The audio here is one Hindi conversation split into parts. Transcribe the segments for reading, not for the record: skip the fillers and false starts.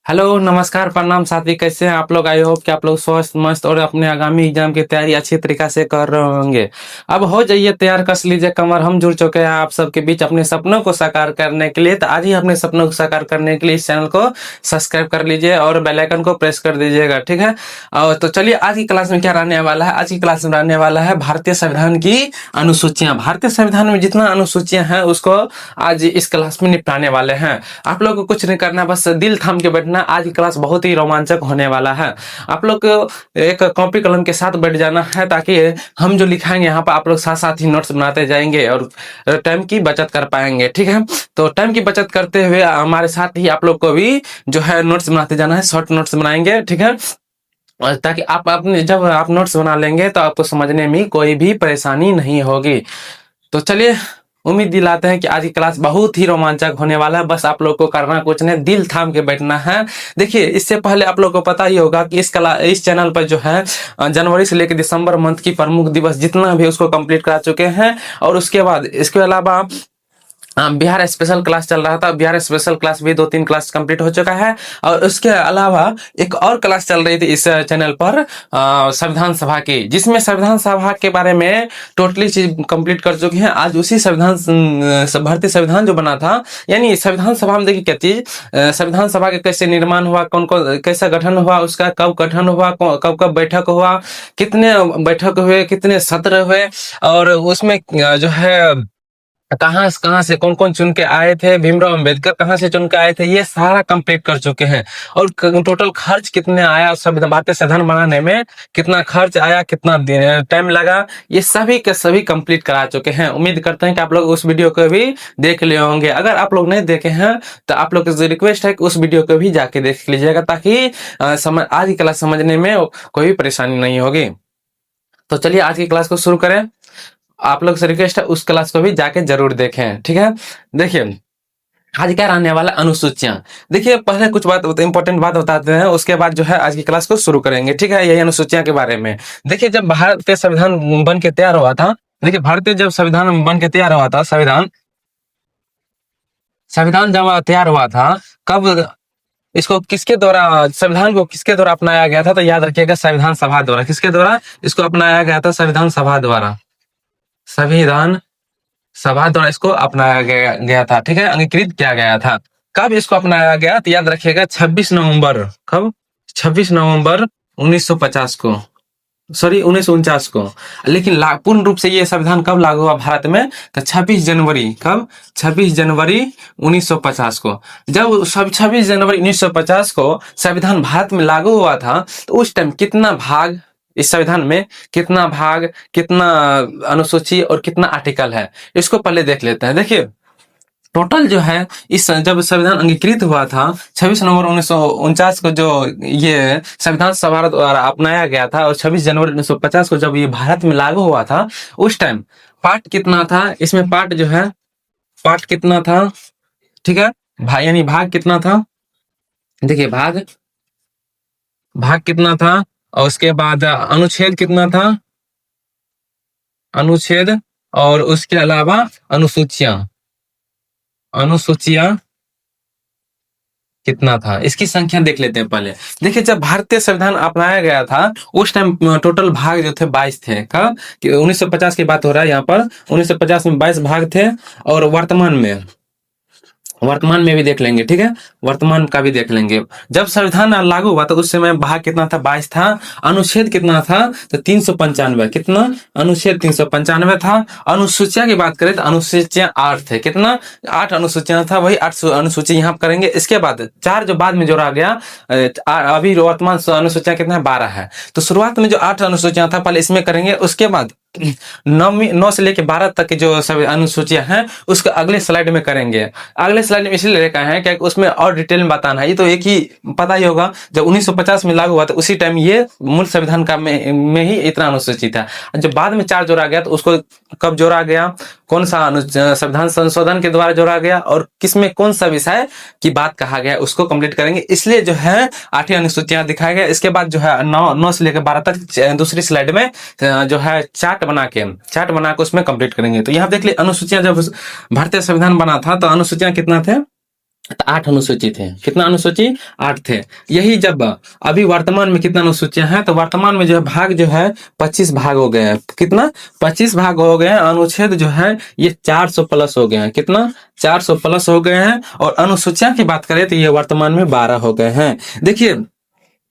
हेलो, नमस्कार, प्रणाम साथी। कैसे हैं आप लोग? आई होप कि आप लोग स्वस्थ मस्त और अपने आगामी एग्जाम की तैयारी अच्छी तरीके से कर रहे होंगे। अब हो जाइए तैयार, कस लीजिए कमर। हम जुड़ चुके हैं आप सबके बीच अपने सपनों को साकार करने के लिए। तो आज ही अपने सपनों को साकार करने के लिए इस चैनल को सब्सक्राइब कर लीजिए और बेल आइकन को प्रेस कर दीजिएगा, ठीक है। और तो चलिए, आज की क्लास में क्या रहने वाला है? आज की क्लास में रहने वाला है भारतीय संविधान की अनुसूचियां। भारतीय संविधान में जितना अनुसूचियां हैं उसको आज इस क्लास में निपटाने वाले हैं। आप लोग को कुछ नहीं करना, बस दिल थाम के बैठना। आज की क्लास बहुत ही रोमांचक होने वाला है। आप लोग को एक कॉपी कलम के साथ बैठ जाना है, ताकि हम जो लिखाएंगे यहाँ पर आप लोग साथ साथ ही नोट्स बनाते जाएंगे और टाइम की बचत कर पाएंगे, ठीक है। तो टाइम की बचत करते हुए हमारे साथ ही आप लोग को भी जो है नोट्स बनाते जाना है। शॉर्ट नोट्स बनाएंगे, ठीक है। और ताकि आप अपने जब आप नोट्स बना लेंगे तो आपको समझने में कोई भी परेशानी नहीं होगी। तो चलिए, उम्मीद दिलाते हैं कि आज की क्लास बहुत ही रोमांचक होने वाला है। बस आप लोग को करना कुछ नहीं, दिल थाम के बैठना है। देखिए, इससे पहले आप लोग को पता ही होगा कि इस चैनल पर जो है जनवरी से लेकर दिसंबर मंथ की प्रमुख दिवस जितना भी उसको कंप्लीट करा चुके हैं। और उसके बाद इसके अलावा बिहार स्पेशल क्लास चल रहा था। बिहार स्पेशल क्लास भी 2-3 क्लास कंप्लीट हो चुका है। और उसके अलावा एक और क्लास चल रही थी इस चैनल पर संविधान सभा की, जिसमें संविधान सभा के बारे में टोटली चीज कंप्लीट कर चुके हैं। आज उसी भारतीय संविधान जो बना था, यानी संविधान सभा में देखिए क्या चीज, संविधान सभा के कैसे निर्माण हुआ, कौन कौन कैसा गठन हुआ, उसका कब गठन हुआ, कब कब बैठक हुआ, कितने बैठक हुए, कितने सत्र हुए, और उसमें जो है कहाँ से कौन कौन चुन के आए थे, भीमराव अंबेडकर कहाँ से चुन के आए थे, ये सारा कंप्लीट कर चुके हैं। और टोटल खर्च कितने आया, सब भारतीय संविधान बनाने में कितना खर्च आया, कितना टाइम लगा, ये सभी के सभी कंप्लीट करा चुके हैं। उम्मीद करते हैं कि आप लोग उस वीडियो को भी देख लिए होंगे। अगर आप लोग नहीं देखे हैं तो आप लोग से रिक्वेस्ट है कि उस वीडियो को भी जाके देख लीजिएगा, ताकि आज की क्लास समझने में कोई भी परेशानी नहीं होगी। तो चलिए, आज की क्लास को शुरू करें। आप लोग से रिक्वेस्ट है उस क्लास को भी जाके जरूर देखें, ठीक है। देखिए, आज क्या रहने वाला अनुसूचियां। देखिए, पहले कुछ बात इंपॉर्टेंट बात बताते हैं, उसके बाद जो है आज की क्लास को शुरू करेंगे, ठीक है। यही अनुसूचियां के बारे में। देखिए, जब भारतीय संविधान बन के तैयार हुआ था, देखिए भारतीय जब संविधान बन के तैयार हुआ था, संविधान संविधान जब तैयार हुआ था, कब इसको किसके द्वारा, संविधान को किसके द्वारा अपनाया गया था? तो याद रखिएगा, संविधान सभा द्वारा। किसके द्वारा इसको अपनाया गया था? संविधान सभा द्वारा। संविधान सभा द्वारा इसको अपनाया गया था, ठीक है, अंगीकृत किया गया था। कब इसको अपनाया गया? तो याद रखिएगा 26 नवंबर। कब? 26 नवंबर 1950 को, सॉरी 1949 को। लेकिन पूर्ण रूप से ये संविधान कब लागू हुआ भारत में? तो 26 जनवरी। कब? 26 जनवरी 1950 को। जब 26 जनवरी 1950 को संविधान भारत में लागू हुआ था, तो उस टाइम कितना भाग, इस संविधान में कितना भाग, कितना अनुसूची और कितना आर्टिकल है, इसको पहले देख लेते हैं। देखिए, टोटल जो है इस जब संविधान अंगीकृत हुआ था 26 नवंबर 1949 को, जो ये संविधान सभा द्वारा अपनाया गया था, और 26 जनवरी 1950 को जब ये भारत में लागू हुआ था, उस टाइम पार्ट कितना था इसमें? पार्ट जो है, पार्ट कितना था, ठीक है, भाग यानी भाग कितना था? देखिए, भाग भाग कितना था, और उसके बाद अनुच्छेद कितना था, अनुच्छेद, और उसके अलावा अनुसूचियां, अनुसूचियां कितना था, इसकी संख्या देख लेते हैं पहले। देखिए, जब भारतीय संविधान अपनाया गया था उस टाइम टोटल भाग जो थे 22 थे। कब? 1950 की बात हो रहा है यहाँ पर। 1950 में 22 भाग थे, और वर्तमान में भी देख लेंगे, ठीक है, वर्तमान का भी देख लेंगे। जब संविधान लागू हुआ तो उस समय भाग कितना था? 22 था। अनुच्छेद कितना था? तो 395। कितना? अनुच्छेद 395 था। अनुसूचिया की बात करें तो अनुसूचियां 8 थे। कितना? 8 अनुसूचियां था, वही 8 अनुसूची यहाँ करेंगे। इसके बाद 4 जो बाद में जोड़ा गया, अभी वर्तमान अनुसूचियां कितना है? 12 है। तो शुरुआत में जो 8 अनुसूचियां था पहले इसमें करेंगे, उसके बाद 9 से लेकर 12 तक की जो सभी अनुसूचियां हैं उसको अगले स्लाइड में करेंगे। अगले स्लाइड में इसलिए लिखा है क्या, उसमें और डिटेल में बताना है। ये तो एक ही पता ही होगा, जब 1950 में लागू हुआ तो उसी टाइम ये मूल संविधान का में ही इतना अनुसूची था। जब बाद में 4 जोड़ा गया तो उसको कब जोड़ा गया, कौन सा संविधान संशोधन के द्वारा जोड़ा गया, और किसमें कौन सा विषय की बात कहा गया, उसको कंप्लीट करेंगे। इसलिए जो है 8 अनुसूचियां दिखाई गया। इसके बाद जो है 9 से लेकर 12 तक दूसरी स्लाइड में जो है चार्ट बना के उसमें कंप्लीट करेंगे। तो यहाँ देख ली अनुसूचियां, जब भारतीय संविधान बना था तो अनुसूचियां कितना थे? तो 8 अनुसूची थे। कितना अनुसूची? 8 थे। यही जब अभी वर्तमान में कितना अनुसूचियां हैं, तो वर्तमान में जो है भाग जो है 25 भाग हो गए हैं। कितना? 25 भाग हो गए हैं। अनुच्छेद जो है ये 400 प्लस हो गए हैं। कितना? 400 प्लस हो गए हैं। और अनुसूचियां की बात करें तो ये वर्तमान में 12 हो गए हैं। देखिए,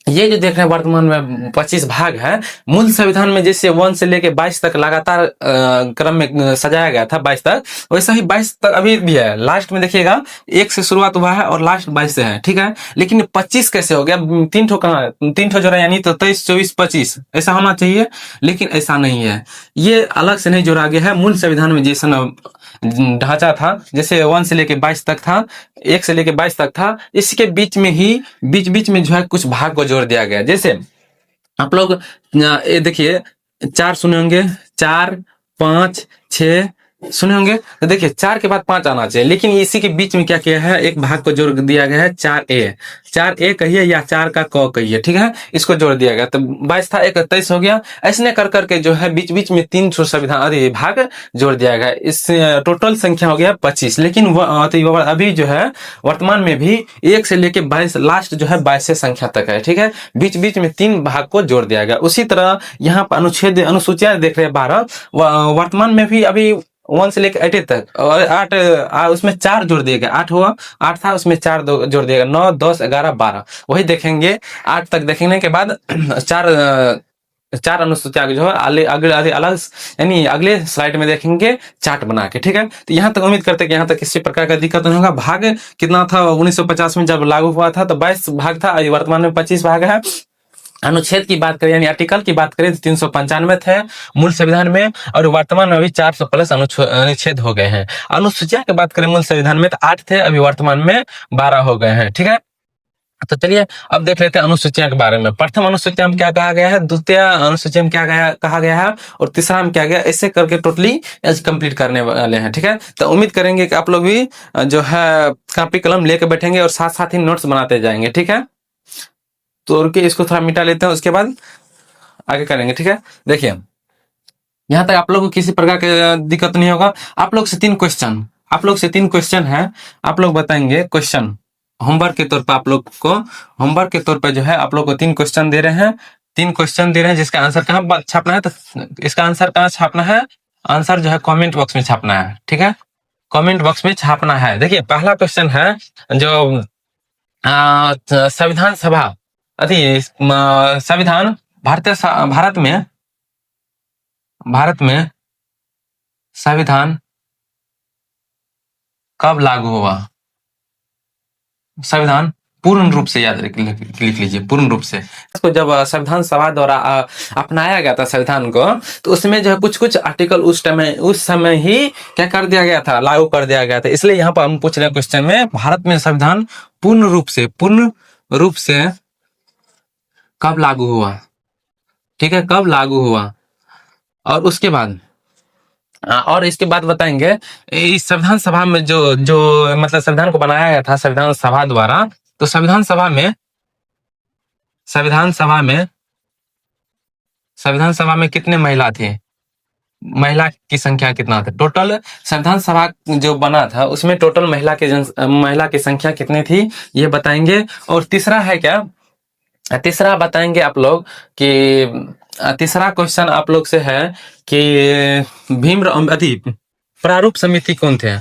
ये जो देख रहे हैं वर्तमान में 25 भाग है। मूल संविधान में जैसे 1 से लेके 22 तक लगातार क्रम में सजाया गया था 22 तक, वैसा ही 22 तक अभी भी है। लास्ट में देखिएगा 1 से शुरुआत हुआ है और लास्ट 22 से है, ठीक है। लेकिन 25 कैसे हो गया? तीन ठो कहाँ है? तीन ठो जोड़ा, यानी तो 23, 24, 25 ऐसा होना चाहिए, लेकिन ऐसा नहीं है। ये अलग से नहीं जोड़ा गया है। मूल संविधान में जैसा ढांचा था, जैसे 1 से लेके 22 तक था, 1 से लेके 22 तक था, इसके बीच में ही बीच बीच में जो है कुछ भाग को जोड़ दिया गया। जैसे आप लोग ये देखिए, 4 सुने होंगे, 4, 5, 6 सुने होंगे। तो देखिए 4 के बाद 5 आना चाहिए, लेकिन इसी के बीच में क्या किया है, एक भाग को जोड़ दिया गया है 4A। 4A कहिए या 4 का क कहिए, ठीक है। इसको जोड़ दिया गया तो 22 था, 23 हो गया। ऐसे कर करके जो है बीच बीच में 300 संविधान अरे भाग जोड़ दिया गया। इस टोटल संख्या हो गया 25। लेकिन अभी जो है वर्तमान में भी 1 से लेके 22 लास्ट जो है 22 संख्या तक है, ठीक है। बीच बीच में 3 भाग को जोड़ दिया गया। उसी तरह यहाँ पर अनुच्छेद अनुसूचियां देख रहे हैं 12, वर्तमान में भी अभी 1 से लेकर 8 तक, और 8 उसमें 4 जोड़ दिए गए। 8 हुआ, 8 था उसमें 4 जोड़ दिया गया। 9, 10, 11, 12 वही देखेंगे। 8 तक देखने के बाद 4 अनुसूचियां जो है अगले अलग, यानी अगले स्लाइड में देखेंगे चार्ट बना के, ठीक है। तो यहाँ तक उम्मीद करते हैं कि यहाँ तक किसी प्रकार का दिक्कत नहीं होगा। भाग कितना था 1950 में जब लागू हुआ था तो 22 भाग था, वर्तमान में 25 भाग है। अनुच्छेद की बात करें यानी आर्टिकल की बात करें तो 395 थे मूल संविधान में, और वर्तमान में अभी 400 प्लस अनुच्छेद हो गए हैं। अनुसूचिया की बात करें मूल संविधान में तो 8 थे, अभी वर्तमान में 12 हो गए हैं, ठीक है। तो चलिए अब देख लेते हैं अनुसूचिया के बारे में। प्रथम अनुसूचिया में क्या कहा गया है, द्वितीय अनुसूचिया में क्या कहा गया है, और तीसरा में क्या गया, ऐसे करके टोटली कंप्लीट करने वाले हैं, ठीक है। तो उम्मीद करेंगे कि आप लोग भी जो है कॉपी कलम लेके बैठेंगे और साथ साथ ही नोट्स बनाते जाएंगे, ठीक है। तो रुकिए, इसको थोड़ा मिटा लेते हैं, उसके बाद आगे करेंगे, ठीक है। देखिए यहाँ तक आप लोग को किसी प्रकार का दिक्कत नहीं होगा। आप लोग से 3 क्वेश्चन है, आप लोग बताएंगे क्वेश्चन होमवर्क के तौर पर। आप लोग को होमवर्क के तौर पर जो है आप लोग को 3 क्वेश्चन दे रहे हैं। 3 क्वेश्चन दे रहे हैं जिसका आंसर कहाँ छापना है, तो इसका आंसर कहाँ छापना है, आंसर जो है कॉमेंट बॉक्स में छापना है, ठीक है। कॉमेंट बॉक्स में छापना है। देखिए पहला क्वेश्चन है जो संविधान सभा संविधान भारत में संविधान कब लागू हुआ। संविधान पूर्ण रूप से याद लिख लीजिए, पूर्ण रूप से। तो जब संविधान सभा द्वारा अपनाया गया था संविधान को, तो उसमें जो है कुछ कुछ आर्टिकल उस समय ही क्या कर दिया गया था, लागू कर दिया गया था। इसलिए यहाँ पर हम पूछ रहे हैं क्वेश्चन में, भारत में संविधान पूर्ण रूप से कब लागू हुआ, ठीक है, कब लागू हुआ। और उसके बाद और इसके बाद बताएंगे इस संविधान सभा में जो जो मतलब संविधान को बनाया गया था संविधान सभा द्वारा, तो संविधान सभा में कितने महिला थे, महिला की संख्या कितना था, टोटल संविधान सभा जो बना था उसमें टोटल महिला की संख्या कितनी थी, ये बताएंगे। और तीसरा है क्या, तीसरा बताएंगे आप लोग कि तीसरा क्वेश्चन आप लोग से है कि भीमराव प्रारूप समिति कौन थे,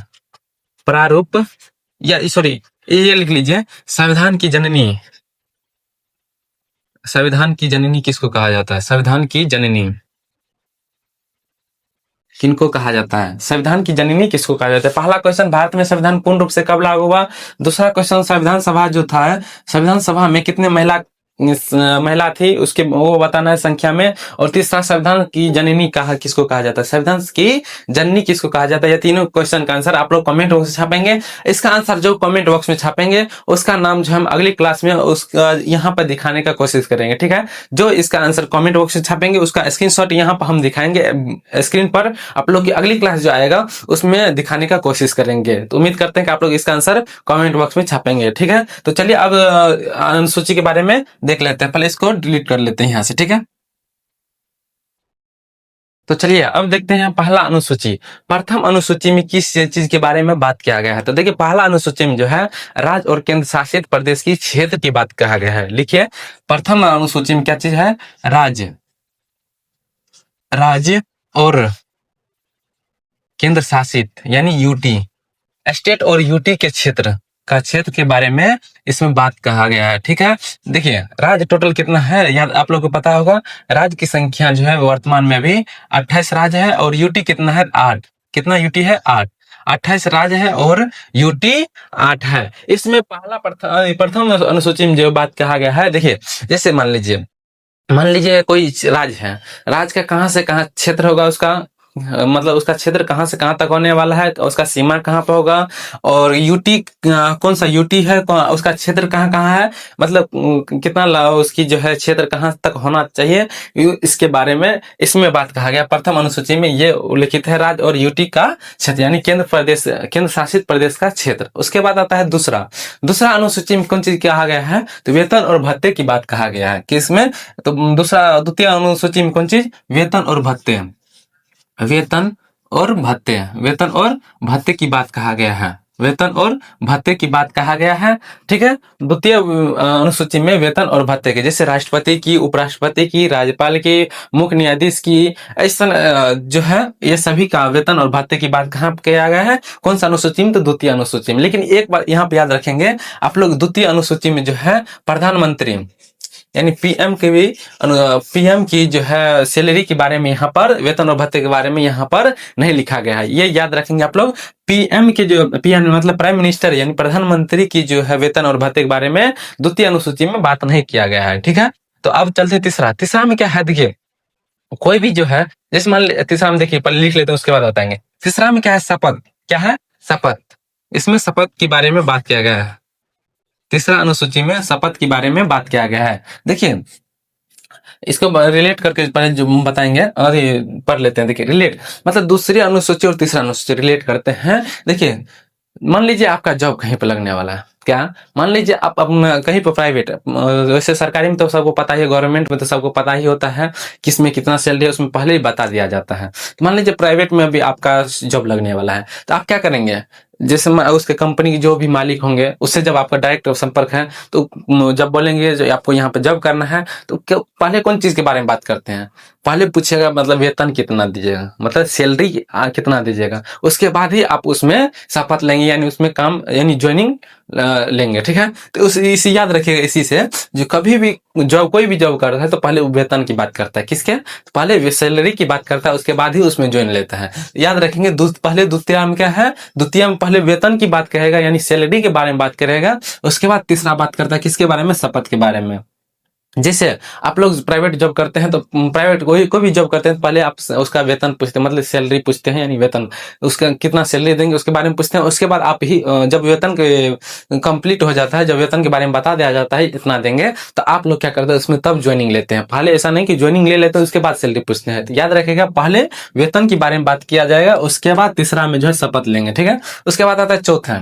प्रारूप या सॉरी ये लिख लीजिए, संविधान की जननी किसको कहा जाता है, संविधान की जननी किनको कहा जाता है, संविधान की जननी किसको कहा जाता है। पहला क्वेश्चन, भारत में संविधान पूर्ण रूप से कब लागू हुआ। दूसरा क्वेश्चन, संविधान सभा जो था, संविधान सभा में कितने महिला थी उसके वो बताना है संख्या में। और तीसरा, संविधान की जननी किसको कहा जाता है, संविधान की जननी किसको कहा जाता है। ये तीनों क्वेश्चन का आंसर आप लोग कमेंट बॉक्स में छापेंगे। इसका आंसर जो कमेंट बॉक्स में छापेंगे उसका नाम जो हम अगली क्लास में उसका यहाँ पर दिखाने का कोशिश करेंगे, ठीक है। जो इसका आंसर कमेंट बॉक्स में छापेंगे उसका स्क्रीनशॉट यहाँ पर हम दिखाएंगे स्क्रीन पर, आप लोग की अगली क्लास जो आएगा उसमें दिखाने का कोशिश करेंगे। तो उम्मीद करते हैं कि आप लोग इसका आंसर कमेंट बॉक्स में छापेंगे, ठीक है। तो चलिए अब अनुसूची के बारे में देख लेते हैं। पहले इसको डिलीट कर लेते हैं यहाँ से, ठीक है। तो चलिए अब देखते हैं पहला अनुसूची। प्रथम अनुसूची में किस चीज के बारे में बात किया गया है? तो देखिए पहला अनुसूची में जो है राज्य और केंद्र शासित प्रदेश की क्षेत्र की बात कहा गया है। लिखिए प्रथम अनुसूची में क्या चीज है? राज्य, राज्य और केंद्र शासित यानी यूटी, स्टेट और यूटी के क्षेत्र के बारे में इसमें बात कहा गया है। ठीक है, देखिए राज्य टोटल कितना है याद आप लोगों को पता होगा। राज्य की संख्या जो है वर्तमान में अभी 28 राज्य है और यूटी कितना है? 8। कितना यूटी है? 8। 28 राज्य है और यूटी 8 है। इसमें पहला प्रथम अनुसूची में जो बात कहा गया है, देखिए जैसे मान लीजिए कोई राज्य है, राज्य का कहाँ से कहाँ क्षेत्र होगा उसका, मतलब उसका क्षेत्र कहाँ से कहाँ तक होने वाला है, तो उसका सीमा कहाँ पे होगा, और यूटी कौन सा यूटी है, उसका क्षेत्र कहाँ कहाँ है, मतलब कितना उसकी जो है क्षेत्र कहाँ तक होना चाहिए, इसके बारे में इसमें बात कहा गया। प्रथम अनुसूची में ये उल्लिखित है राज्य और यूटी का क्षेत्र यानी केंद्र शासित प्रदेश का क्षेत्र। उसके बाद आता है दूसरा अनुसूची में कौन चीज कहा गया है? तो वेतन और भत्ते की बात कहा गया है। किसमें? तो द्वितीय अनुसूची में कौन चीज? वेतन और भत्ते, वेतन और भत्ते की बात कहा गया है। वेतन और भत्ते की बात कहा गया है। ठीक है, द्वितीय अनुसूची में वेतन और भत्ते के, जैसे राष्ट्रपति की, उपराष्ट्रपति की, राज्यपाल की, मुख्य न्यायाधीश की, ऐसा जो है ये सभी का वेतन और भत्ते की बात कहाँ किया गया है? कौन सा अनुसूची में? तो द्वितीय अनुसूची में। लेकिन एक बार यहाँ पे याद रखेंगे आप लोग, द्वितीय अनुसूची में जो है प्रधानमंत्री यानी पीएम की जो है सैलरी के बारे में यहाँ पर, वेतन और भत्ते के बारे में यहाँ पर नहीं लिखा गया है। ये याद रखेंगे आप लोग। पीएम मतलब प्राइम मिनिस्टर यानी प्रधानमंत्री की जो है वेतन और भत्ते के बारे में द्वितीय अनुसूची में बात नहीं किया गया है। ठीक है, तो अब चलते तीसरा में क्या है? देखिए कोई भी जो है, जैसे मान तीसरा में देखिए पहले लिख लेते हैं उसके बाद बताएंगे। तीसरा में क्या है? शपथ। क्या है? शपथ। इसमें शपथ के बारे में बात किया गया है। तीसरा अनुसूची में शपथ के बारे में बात किया गया है। देखिए इसको रिलेट करके पहले जो बताएंगे और ये पढ़ लेते हैं। देखिए रिलेट मतलब दूसरी अनुसूची और तीसरा अनुसूची रिलेट करते हैं। देखिए मान लीजिए आपका जॉब कहीं पर लगने वाला है, क्या मान लीजिए आप अपना कहीं पर प्राइवेट, वैसे सरकारी में तो सबको पता ही है, गवर्नमेंट में तो सबको पता ही होता है किसमें कितना सैलरी है, उसमें पहले ही बता दिया जाता है। तो मान लीजिए प्राइवेट में भी आपका जॉब लगने वाला है, तो आप क्या करेंगे? जैसे उसके कंपनी के जो भी मालिक होंगे उससे जब आपका डायरेक्ट संपर्क है, तो जब बोलेंगे जो आपको यहाँ पे जॉब करना है, तो पहले कौन चीज के बारे में बात करते हैं? पहले पूछेगा मतलब वेतन कितना दीजिएगा, मतलब सैलरी कितना दीजिएगा, उसके बाद ही आप उसमें शपथ लेंगे यानी उसमें काम यानी ज्वाइनिंग लेंगे। ठीक है, तो इसी याद रखिएगा। इसी से जो कभी भी कोई भी जॉब कर रहा है तो पहले वेतन की बात करता है। किसके? तो पहले सैलरी की बात करता है, उसके बाद ही उसमें ज्वाइन लेता है। याद रखेंगे। पहले द्वितीय में क्या है? द्वितीय में पहले वेतन की बात करेगा यानी सैलरी के बारे में बात करेगा, उसके बाद तीसरा बात करता है किसके बारे में? शपथ के बारे में। जैसे आप लोग प्राइवेट जॉब करते हैं तो प्राइवेट कोई भी जॉब करते हैं तो पहले आप उसका वेतन पूछते हैं, मतलब सैलरी पूछते हैं यानी वेतन, उसका कितना सैलरी देंगे उसके बारे में पूछते हैं। उसके बाद आप ही जब वेतन के कंप्लीट हो जाता है, जब वेतन के बारे में बता दिया जाता है इतना देंगे, तो आप लोग क्या करते हैं उसमें तब ज्वाइनिंग लेते हैं। पहले ऐसा नहीं कि ज्वाइनिंग ले लेते हैं उसके बाद सैलरी पूछते हैं। तो याद रखेगा पहले वेतन के बारे में बात किया जाएगा, उसके बाद तीसरा में जो है शपथ लेंगे। ठीक है, उसके बाद आता है चौथा।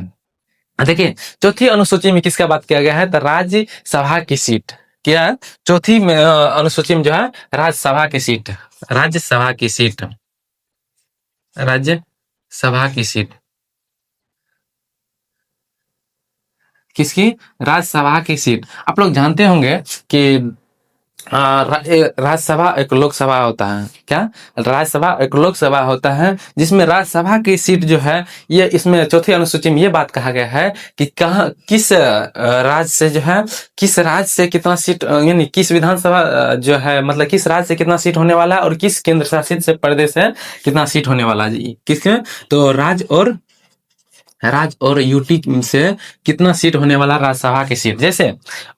देखिए चौथी अनुसूची में किसका बात किया गया है? तो राज्यसभा की सीट। क्या है? चौथी में अनुसूची में जो है राज्यसभा की सीट, राज्यसभा की सीट, राज्यसभा की सीट किसकी? राज्यसभा की सीट। आप लोग जानते होंगे कि राज्यसभा एक लोकसभा होता है। क्या? राज्यसभा एक लोकसभा होता है जिसमें राज्यसभा की सीट जो है ये, इसमें चौथी अनुसूची में ये बात कहा गया है कि कहाँ किस राज्य से जो है, किस राज्य से कितना सीट यानी किस विधानसभा जो है मतलब किस राज्य से कितना सीट होने वाला है और किस केंद्र शासित से प्रदेश से कितना सीट होने वाला है। किसके? तो राज्य और यूटी से कितना सीट होने वाला राज्यसभा की सीट। जैसे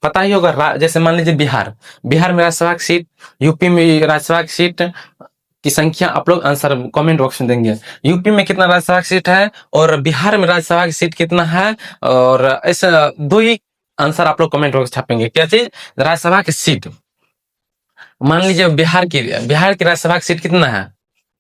पता ही होगा, जैसे मान लीजिए बिहार में राज्यसभा की सीट, यूपी में राज्यसभा की सीट की संख्या आप लोग आंसर कमेंट बॉक्स में देंगे। यूपी में कितना राज्यसभा की सीट है और बिहार में राज्यसभा की सीट कितना है, और ऐसा दो ही आंसर आप लोग कमेंट बॉक्स छापेंगे। क्या चीज? राज्यसभा की सीट। मान लीजिए बिहार की राज्यसभा की सीट कितना है?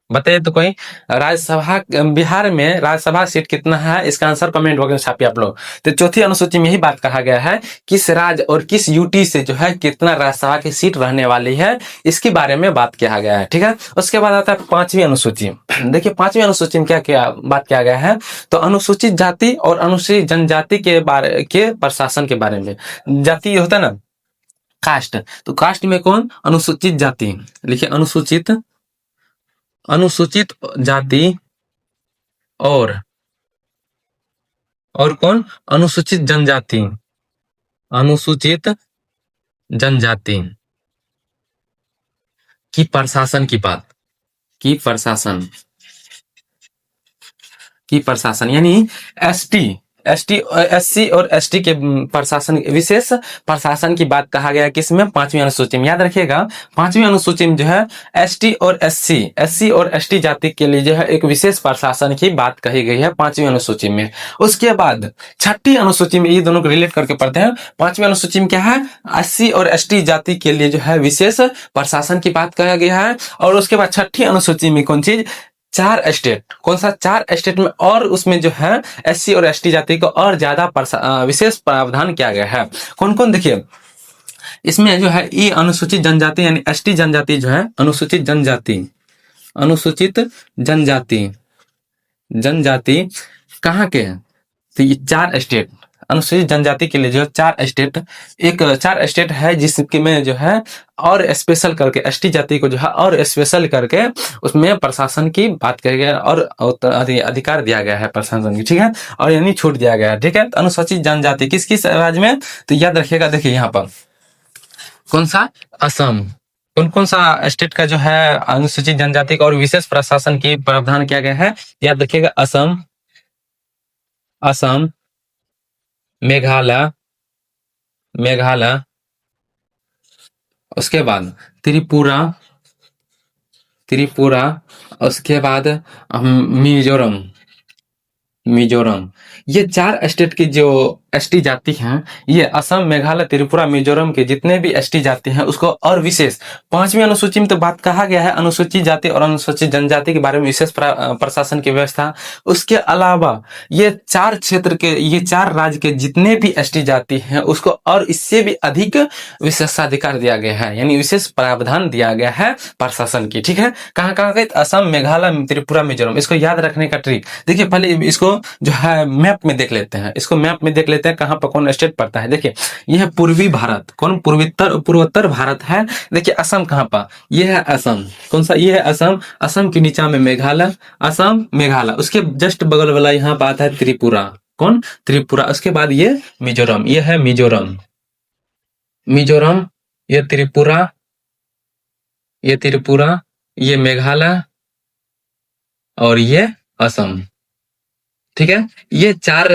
बताइए तो कोई। राज्यसभा, बिहार में राज्यसभा सीट कितना है, इसका आंसर कमेंट बॉक्स में छापिए आप लोग। तो चौथी अनुसूची में यही बात कहा गया है, किस राज्य और किस यूटी से जो है कितना राज्यसभा की सीट रहने वाली है, इसके बारे में बात किया गया है। ठीक है, उसके बाद आता है पांचवी अनुसूची। देखिए पांचवी अनुसूची में क्या क्या बात किया गया है, तो अनुसूचित जाति और अनुसूचित जनजाति के बारे के प्रशासन के बारे में। जाति होता है ना, कास्ट, तो कास्ट में कौन, अनुसूचित जाति, लिखिए अनुसूचित, अनुसूचित जाति और कौन, अनुसूचित जनजाति, अनुसूचित जनजाति की प्रशासन की बात, की प्रशासन, की प्रशासन यानी एसटी, एससी और एसटी के प्रशासन, विशेष प्रशासन की बात कहा गया किसमें, पांचवी अनुसूची में। याद रखिएगा पांचवी अनुसूची में जो है एसटी और एससी और एसटी जाति के लिए जो है एक विशेष प्रशासन की बात कही गई है पांचवी अनुसूची में। उसके बाद छठी अनुसूची में, ये दोनों को रिलेट करके पढ़ते हैं। पांचवी अनुसूची में क्या है, एससी और एसटी जाति के लिए जो है विशेष प्रशासन की बात कहा गया है। और उसके बाद छठी अनुसूची में कौन चीज, चार स्टेट, कौन सा, चार स्टेट में, और उसमें जो है एससी और एसटी जाति को और ज्यादा विशेष प्रावधान किया गया है। कौन कौन, देखिए इसमें जो है ये अनुसूचित जनजाति यानी एसटी जनजाति जो है, अनुसूचित जनजाति, अनुसूचित जनजाति, जनजाति कहाँ के हैं, तो ये चार स्टेट, अनुसूचित जनजाति के लिए जो चार स्टेट, एक चार स्टेट है जिसके में जो है और स्पेशल करके एसटी जाति को जो है और स्पेशल करके उसमें प्रशासन की बात करी गया और अधिकार दिया गया है प्रशासन की। ठीक है, और यानी छूट दिया गया है। ठीक है, तो अनुसूचित जनजाति किस किस राज्य में, तो याद रखिएगा, देखिए यहाँ पर कौन सा, असम, कौन कौन सा स्टेट का जो है अनुसूचित जनजाति का और विशेष प्रशासन की प्रावधान किया गया है, याद रखिएगा असम, असम, मेघालय, मेघालय, उसके बाद त्रिपुरा, त्रिपुरा, उसके बाद मिजोरम, मिजोरम। ये चार स्टेट की जो एसटी जाति हैं, ये असम, मेघालय, त्रिपुरा, मिजोरम के जितने भी एसटी जाति हैं उसको और विशेष, पांचवी अनुसूची में तो बात कहा गया है अनुसूचित जाति और अनुसूचित जनजाति के बारे में विशेष प्रशासन की व्यवस्था। उसके अलावा ये चार क्षेत्र के, ये चार राज्य के जितने भी एसटी जाति हैं उसको और इससे भी अधिक विशेषाधिकार दिया गया है, यानी विशेष प्रावधान दिया गया है प्रशासन की। ठीक है, कहाँ कहाँ गए, असम, मेघालय, त्रिपुरा, मिजोरम। इसको याद रखने का ट्रिक देखिए, पहले इसको जो है मैप में देख लेते हैं, इसको मैप में देख लेते हैं कहाँ पर कौन स्टेट पड़ता है। देखिए यह है पूर्वी भारत, कौन, पूर्वोत्तर भारत है। देखिए असम कहाँ पर, यह है असम, कौन सा, यह है असम, असम के नीचा में मेघालय, असम, मेघालय, उसके जस्ट बगल वाला यहाँ पर आता है त्रिपुरा, कौन, त्रिपुरा। उसके बाद ये मिजोरम, यह है मिजोरम, मिजोरम, ये त्रिपुरा, ये त्रिपुरा, ये मेघालय और ये असम। ठीक है, ये चार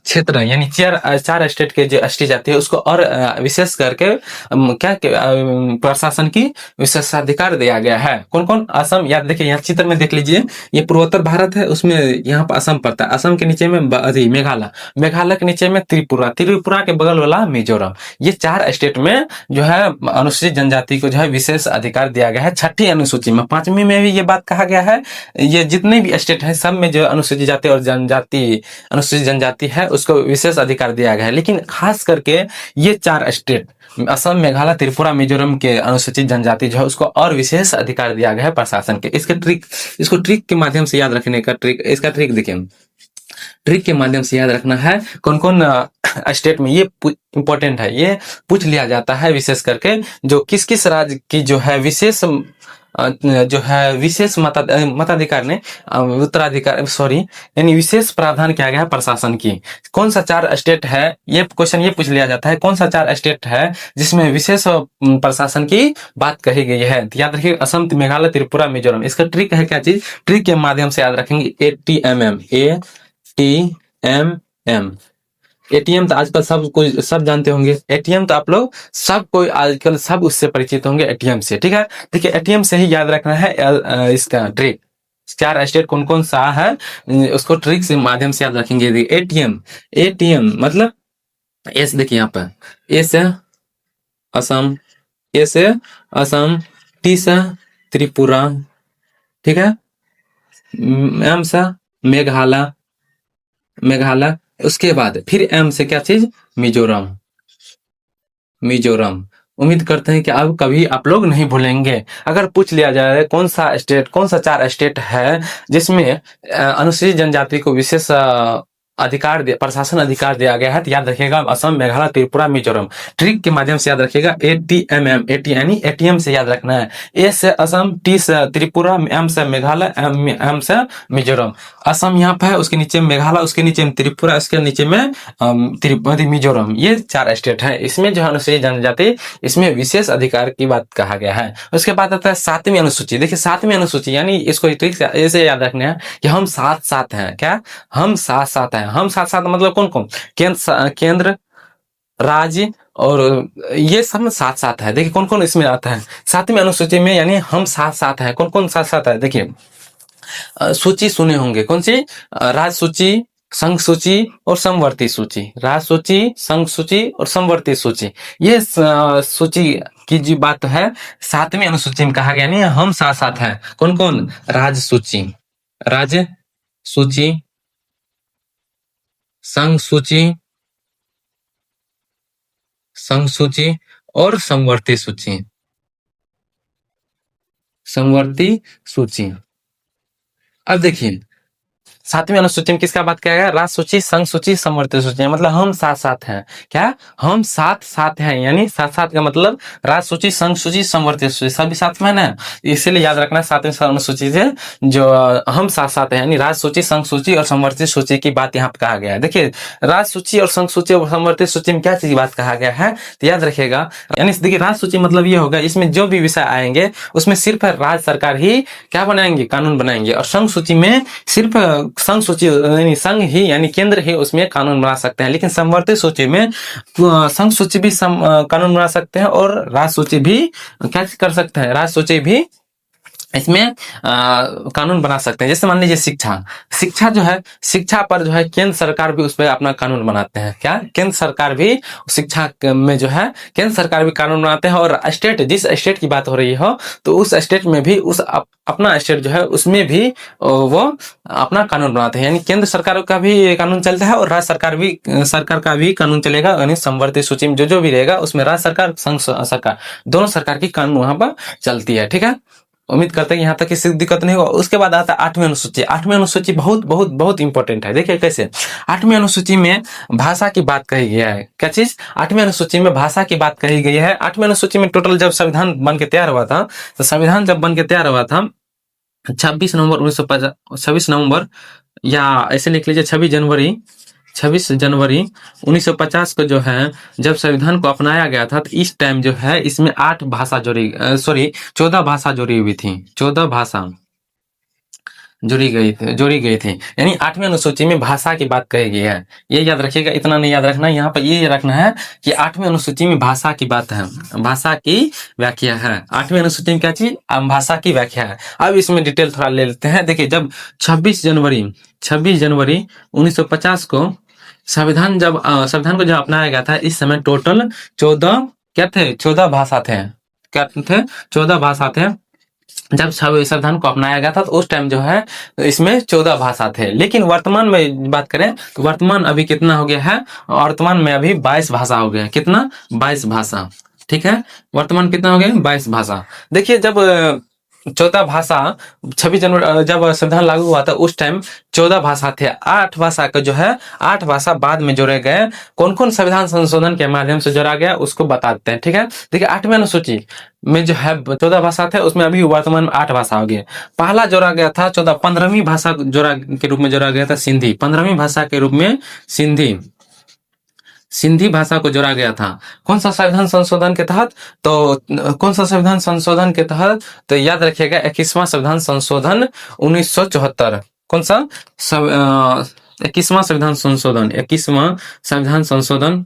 क्षेत्र यानी चार स्टेट के जो एसटी जाति है उसको और विशेष करके प्रशासन की विशेषाधिकार दिया गया है। कौन कौन, असम, याद देखिए यहाँ चित्र में देख लीजिए, ये पूर्वोत्तर भारत है, उसमें यहाँ पर असम पड़ता है, असम के नीचे में मेघालय, मेघालय के नीचे में त्रिपुरा, त्रिपुरा के बगल वाला मिजोरम। ये चार स्टेट में जो है अनुसूचित जनजाति को जो है विशेष अधिकार दिया गया है छठी अनुसूची में। पांचवी में भी ये बात कहा गया है, ये जितने भी स्टेट है सब में जो अनुसूचित जाति और जनजाति, अनुसूचित जनजाति है उसको विशेष अधिकार दिया गया है। लेकिन खास करके ये चार स्टेट असम, मेघालय, त्रिपुरा, मिजोरम के अनुसूचित जनजाति जो है उसको और विशेष अधिकार दिया गया है प्रशासन के। इसके ट्रिक, इसको ट्रिक के माध्यम से याद रखने का ट्रिक, इसका ट्रिक देखिए, ट्रिक के माध्यम से याद रखना है कौन कौन स्टेट में, ये इंपॉर्टेंट है, ये पूछ लिया जाता है विशेष करके, जो किस किस राज्य की जो है विशेष जो है विशेष मताधिकार ने उत्तराधिकार, सॉरी, यानी विशेष प्रावधान किया गया है प्रशासन की। कौन सा चार स्टेट है, ये क्वेश्चन ये पूछ लिया जाता है, कौन सा चार स्टेट है जिसमें विशेष प्रशासन की बात कही गई है। तो याद रखिए असम, मेघालय, त्रिपुरा, मिजोरम। इसका ट्रिक है क्या चीज, ट्रिक के माध्यम से याद रखेंगे, ATMM, ATMM, एटीएम तो आजकल सब कोई सब जानते होंगे, एटीएम तो आप लोग सब कोई आजकल सब उससे परिचित होंगे एटीएम से। ठीक है, देखिए एटीएम से ही याद रखना है इसका ट्रिक, चार स्टेट कौन कौन सा है उसको ट्रिक से माध्यम से याद रखेंगे। एटीएम, एटीएम मतलब एस, देखिए यहाँ पर ए से असम, ए से असम, टी से त्रिपुरा, ठीक है, एम से मेघालय, मेघालय। उसके बाद फिर एम से क्या चीज, मिजोरम, मिजोरम। उम्मीद करते हैं कि अब कभी आप लोग नहीं भूलेंगे। अगर पूछ लिया जाए कौन सा स्टेट, कौन सा 4 स्टेट है जिसमें अनुसूचित जनजाति को विशेष अधिकार प्रशासन अधिकार दिया गया है, तो याद रखिएगा असम, मेघालय, त्रिपुरा, मिजोरम। ट्रिक के माध्यम से याद रखिएगा, ATMM, AT यानी ATM से याद रखना है। ए से असम, टी से त्रिपुरा, एम से मेघालय, एम से मिजोरम। असम यहाँ पे है, उसके नीचे मेघालय, उसके नीचे में त्रिपुरा, उसके नीचे में त्रिपुरा, मिजोरम। ये 4 स्टेट है। इसमें जो है अनुसूचित जनजाति, इसमें विशेष अधिकार की बात कहा गया है। उसके बाद आता है 7वीं अनुसूची। देखिए 7वीं अनुसूची यानी इसको ठीक से ऐसे याद रखना है कि हम साथ साथ हैं। क्या, हम साथ साथ हैं। हम साथ साथ मतलब कौन कौन, केंद्र, राज्य और ये सब साथ साथ है। देखिए कौन कौन इसमें आता है 7वीं अनुसूची में, यानी हम साथ साथ हैं। कौन कौन साथ साथ है, देखिए सूची सुने होंगे, कौन सी, राज सूची, संघ सूची और समवर्ती सूची। राज सूची, संघ सूची और समवर्ती सूची, ये सूची की जो बात है 7वीं अनुसूची में कहा गया। नहीं, हम साथ साथ हैं। कौन कौन, राज सूची, राज्य सूची, संघ सूची, संघ सूची और समवर्ती सूची, समवर्ती सूची। अब देखिए 7वीं अनुसूची में किसका बात किया गया, राज सूची, संघ सूची, समवर्ती सूची। मतलब हम साथ साथ हैं। क्या, हम साथ साथ हैं, यानी साथ साथ का मतलब राज सूची, संघ सूची, समवर्ती सूची सभी साथ में ना। इसीलिए याद रखना 7वीं अनुसूची से जो हम साथ साथ हैं, यानी राज सूची, संघ सूची और समवर्ती सूची की बात यहाँ पे कहा गया है। देखिए राज सूची और संघ सूची और समवर्ती सूची में क्या चीज की बात कहा गया है, तो याद रखेगा। यानी देखिए राज सूची मतलब ये होगा, इसमें जो भी विषय आएंगे उसमें सिर्फ राज्य सरकार ही क्या बनाएंगे, कानून बनाएंगे। और संघ सूची में सिर्फ संघ सूची यानी संघ ही यानी केंद्र ही उसमें कानून बना सकते हैं। लेकिन समवर्ती सूची में संघ सूची भी कानून बना सकते हैं और राज्य सूची भी क्या कर सकते हैं, राज्य सूची भी इसमें कानून बना सकते हैं। जैसे मान लीजिए शिक्षा, शिक्षा जो है, शिक्षा पर जो है केंद्र सरकार भी उस पर अपना कानून बनाते हैं। क्या, केंद्र सरकार भी शिक्षा में जो है केंद्र सरकार भी कानून बनाते हैं। और स्टेट, जिस स्टेट की बात हो रही हो तो उस स्टेट में भी उस अपना स्टेट जो है उसमें भी वो अपना कानून बनाते हैं। यानी केंद्र सरकार का भी कानून चलता है और राज्य सरकार का भी कानून चलेगा। यानी समवर्ती सूची में जो जो भी रहेगा उसमें राज्य सरकार, संघ सरकार, दोनों सरकार की कानून वहां पर चलती है। ठीक है, उम्मीद करते हैं यहाँ तक किसी दिक्कत नहीं होगा। उसके बाद आता है 8वीं अनुसूची। 8वीं अनुसूची बहुत बहुत बहुत इंपॉर्टेंट है। देखिए कैसे, 8वीं अनुसूची में भाषा की बात कही गई है। क्या चीज, 8वीं अनुसूची में भाषा की बात कही गई है। 8वीं अनुसूची में टोटल जब संविधान बन के तैयार हुआ था, तो संविधान जब बन के तैयार हुआ था 26 नवंबर 1950, 26 नवंबर या ऐसे लिख लीजिए 26 जनवरी 1950 को जो है जब संविधान को अपनाया गया था, तो इस टाइम जो है इसमें 8 भाषा 14 भाषा जुड़ी हुई थी। 14 भाषा जोड़ी गई थी। यानी 8वीं अनुसूची में भाषा की बात कही गई है। ये याद रखिएगा, इतना नहीं याद रखना, यहाँ पर ये रखना है कि 8वीं अनुसूची में भाषा की बात है, भाषा की व्याख्या है। 8वीं अनुसूची में क्या चीज, भाषा की व्याख्या है। अब इसमें डिटेल थोड़ा ले लेते हैं। देखिए जब 26 जनवरी 1950 को संविधान को जब अपनाया गया था, इस समय टोटल 14 क्या थे, 14 भाषा थे। क्या थे, 14 भाषा थे। जब संविधान को अपनाया गया था तो उस टाइम जो है इसमें 14 भाषा थे। लेकिन वर्तमान में बात करें तो वर्तमान अभी कितना हो गया है, वर्तमान में अभी 22 भाषा हो गया। कितना, 22 भाषा। ठीक है, वर्तमान कितना हो गया, 22 भाषा। देखिए जब 14 भाषा 26 जनवरी जब संविधान लागू हुआ था उस टाइम 14 भाषा थे। 8 भाषा का जो है 8 भाषा बाद में जोड़े गए। कौन कौन संविधान संशोधन के माध्यम से जोड़ा गया उसको बताते हैं। ठीक है, देखिए 8वीं अनुसूची में जो है 14 भाषा थे, उसमें अभी वर्तमान में 8 भाषा हो गई। पहला जोड़ा गया था 15वीं भाषा जोड़ा के रूप में जोड़ा गया था सिंधी। 15वीं भाषा के रूप में सिंधी भाषा को जोड़ा गया था। कौन सा संविधान संशोधन के तहत, तो कौन सा संविधान संशोधन के तहत, तो याद रखिएगा 21वां संविधान संशोधन 1974। कौन सा 21वां संविधान संशोधन, 21वां संविधान संशोधन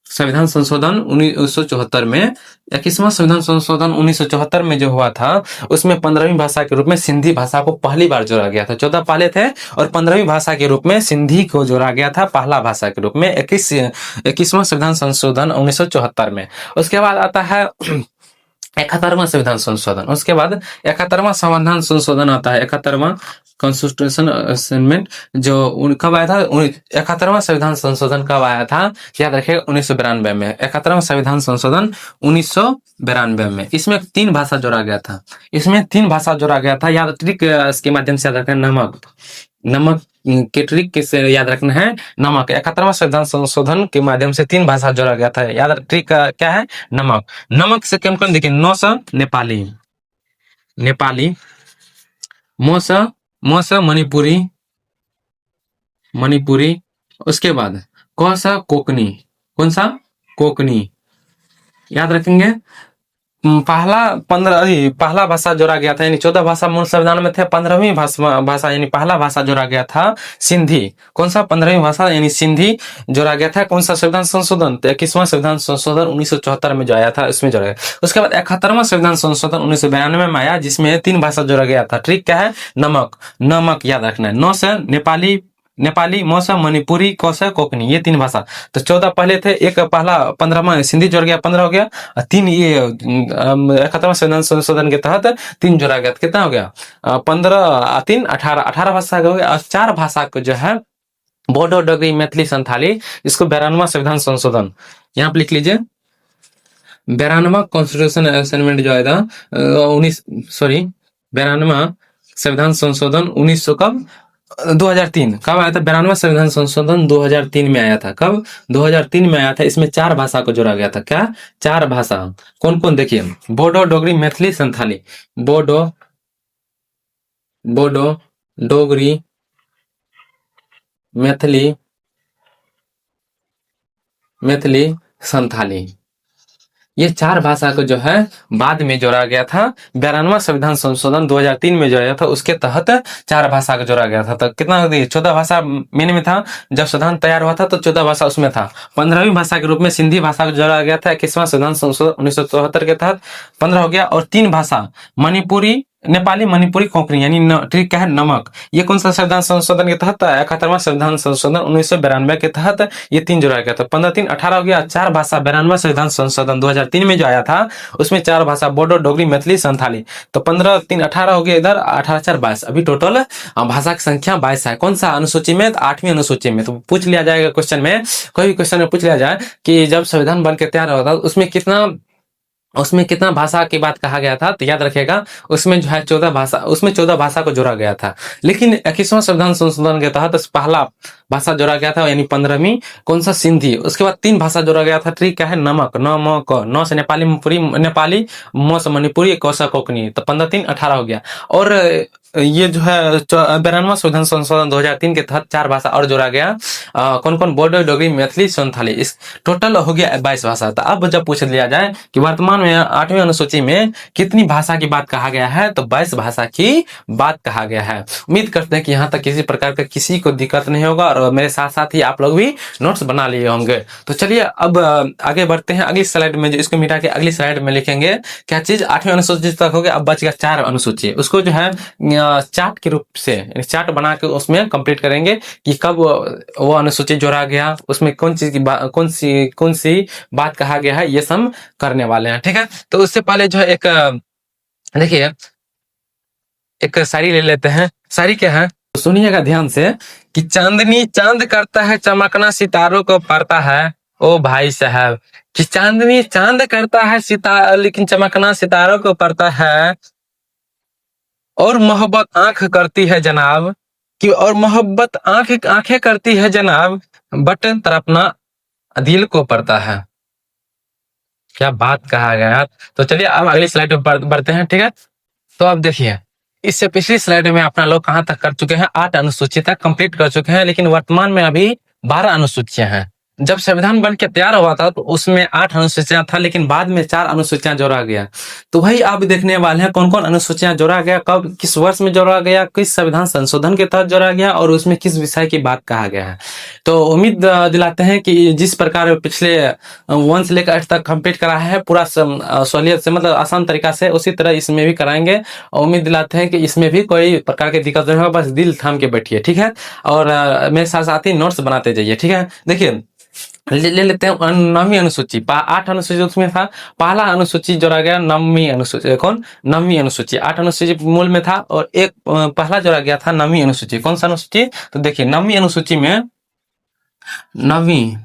1974 में, 21वां संविधान संशोधन 1974 में जो हुआ था उसमें 15वीं भाषा के रूप में सिंधी भाषा को पहली बार जोड़ा गया था। 14 पहले थे और 15वीं भाषा के रूप में सिंधी को जोड़ा गया था पहला भाषा के रूप में 21वां संविधान संशोधन 1974 में। उसके बाद आता है 71वां संविधान संशोधन। उसके बाद 71वां संविधान संशोधन आता है, 71वां कॉन्स्टिट्यूशन अमेंडमेंट, जो कब आया था? 71वां संविधान संशोधन कब आया था? याद रखिए 1992 में। 71वां संविधान संशोधन 1992 में। इसमें 3 भाषा जोड़ा गया था। इसमें 3 भाषा जोड़ा गया था। याद ट्रिक इसके माध्यम से याद रखना, नमक, नमक के ट्रिक किससे याद रखना है? नमक। 71वां संविधान संशोधन के माध्यम से 3 भाषा जोड़ा गया था। याद ट्रिक क्या है? नमक। नमक से कौन कौन देखिए, नौ स नेपाली, नेपाली, मोस मोस मणिपुरी, मणिपुरी। उसके बाद कौन सा? कोकनी। कौन सा? कोकनी। याद रखेंगे। पहला भाषा जोड़ा गया था, यानी 14 भाषा मूल संविधान में थे। 15वीं भाषा यानी पहला भाषा जोड़ा गया था सिंधी। कौन सा? 15वीं भाषा यानी सिंधी जोड़ा गया था। कौन सा संविधान संशोधन? 21वां संविधान संशोधन 1974 में जो आया था, इसमें जोड़ा गया। उसके बाद 71वां संविधान संशोधन 1992 में आया, जिसमें 3 भाषा जोड़ा गया था। ट्रिक क्या है? नमक। नमक याद रखना है। 9 से नेपाली, नेपाली, मौसा, मणिपुरी, कौशा, कोकनी, ये 3 भाषा। तो 14 पहले थे, एक पहला 15वां सिंधी जोड़ गया, 15 हो गया। 3 ये 71वां संविधान संशोधन के तहत 3 जोड़ा गया। कितना हो गया? 15 3 18, 18 भाषा हो गया। और 4 भाषा को जो है बोडो, डोगरी, मैथिली, संथाली, इसको 92वां संविधान संशोधन, यहाँ पे लिख लीजिए। 92वां कॉन्स्टिट्यूशन अमेंडमेंट जो आया था 92वां संविधान संशोधन 1900 कब? 2003। कब आया था? 92वां संविधान संशोधन 2003 में आया था। कब? 2003 में आया था। इसमें 4 भाषा को जोड़ा गया था। क्या? 4 भाषा। कौन कौन? देखिए, बोडो, डोगरी, मैथिली, संथाली। बोडो, बोडो, डोगरी, मैथिली, मैथिली, संथाली, ये 4 भाषा को जो है बाद में जोड़ा गया था। 92वां संविधान संशोधन 2003 में जो आया था, उसके तहत 4 भाषा को जोड़ा गया था। तो कितना? 14 भाषा मेन में था। जब संविधान तैयार हुआ था तो 14 भाषा उसमें था। 15वीं भाषा के रूप में सिंधी भाषा को जोड़ा गया था 21वां संविधान संशोधन 1974 के तहत, 15 हो गया। और 3 भाषा, मणिपुरी, नेपाली, मणिपुरी, कोंकणी, यानी ट्रिक क्या है? नमक। ये कौन सा संविधान संशोधन के तहत? 71वां संविधान संशोधन 1992 के तहत ये 3 जोड़ा गया था। 15 3 18 हो गया। 4 भाषा 92वां संविधान संशोधन 2003 में जो आया था, उसमें 4 भाषा, बोडो, डोगरी, मैथिली, संथाली। तो 15 3 18 हो गया, इधर 18 4 22। अभी टोटल भाषा की संख्या 22 है। कौन सा अनुसूची में? 8वीं अनुसूची में। तो पूछ लिया जाएगा क्वेश्चन में, कोई भी क्वेश्चन में पूछ लिया जाए कि जब संविधान बन के तैयार होता उसमें कितना भाषा की बात कहा गया था, तो याद रखिएगा उसमें जो है 14 भाषा को जोड़ा गया था। लेकिन 21वां संविधान संशोधन के तहत पहला भाषा जोड़ा गया था, यानी 15वीं, कौन सा? सिंधी। उसके बाद 3 भाषा जोड़ा गया था। ट्रिक क्या है? नमक। नौ से नेपाली, नेपाली, मो से मणिपुरी, कौ से कोंकणी। तो 15 3 18 हो गया। और ये जो है 92वां संविधान संशोधन 2003 के तहत 4 भाषा और जोड़ा गया। कौन कौन? बोडो, डोगरी, मैथिली, संथाली। इस टोटल हो गया 22 भाषा। तो अब जब पूछ लिया जाए कि वर्तमान में 8वीं अनुसूची में कितनी भाषा की बात कहा गया है, तो 22 भाषा की बात कहा गया है। उम्मीद करते हैं कि यहाँ तक किसी प्रकार का किसी को दिक्कत नहीं होगा, और मेरे साथ साथ ही आप लोग भी नोट्स बना लिए होंगे। तो चलिए अब आगे बढ़ते हैं। अगली स्लाइड में, जो इसको मिटा के अगली स्लाइड में लिखेंगे क्या चीज? 8वीं अनुसूची तक हो गया। अब बच गया 4 अनुसूची। उसको जो है चार्ट के रूप से, चार्ट बना के उसमें कंप्लीट करेंगे कि कब वो अनुसूची जोड़ा गया, उसमें कौन चीज की कौन सी बात कहा गया है, ये सब करने वाले हैं। ठीक है, तो उससे पहले जो है एक देखिए एक शायरी ले लेते हैं। शायरी क्या है? तो सुनिएगा ध्यान से कि चांदनी चांद करता है चमकना, सितारों को पड़ता है ओ भाई साहब। कि चांदनी चांद करता है सितारा, लेकिन चमकना सितारों को पड़ता है। और मोहब्बत आंख करती है जनाब, कि और मोहब्बत आंखें करती है जनाब, बट तड़पना दिल को पड़ता है। क्या बात कहा गया। तो चलिए अब अगली स्लाइड पे बढ़ते हैं। ठीक है, तो अब देखिए, इससे पिछली स्लाइड में अपना लोग कहां तक कर चुके हैं? 8 अनुसूची तक कंप्लीट कर चुके हैं। लेकिन वर्तमान में अभी 12 अनुसूचियां हैं। जब संविधान बन के तैयार हुआ था तो उसमें 8 अनुसूचियां था, लेकिन बाद में 4 अनुसूचियां जोड़ा गया। तो वही आप देखने वाले हैं कौन कौन अनुसूचियां जोड़ा गया, कब, किस वर्ष में जोड़ा गया, किस संविधान संशोधन के तहत जोड़ा गया, और उसमें किस विषय की बात कहा गया है। तो उम्मीद दिलाते हैं कि जिस प्रकार पिछले 1 से लेकर 8 तक कंप्लीट कराया है पूरा सहूलियत से, मतलब आसान तरीका से, उसी तरह इसमें भी कराएंगे। और उम्मीद दिलाते हैं कि इसमें भी कोई प्रकार की दिक्कत नहीं होगा। बस दिल थाम के बैठिए। ठीक है, और मेरे साथ साथ ही नोट्स बनाते जाइए। ठीक है, देखिए ले लेते हैं नवीं अनुसूची। 8 अनुसूची उसमें था, पहला अनुसूची जोड़ा गया नवीं अनुसूची। कौन? नवीं अनुसूची। 8 अनुसूची मूल में था और एक पहला जोड़ा गया था नवीं अनुसूची। कौन सा अनुसूची? तो देखिए नवीं अनुसूची में नवीं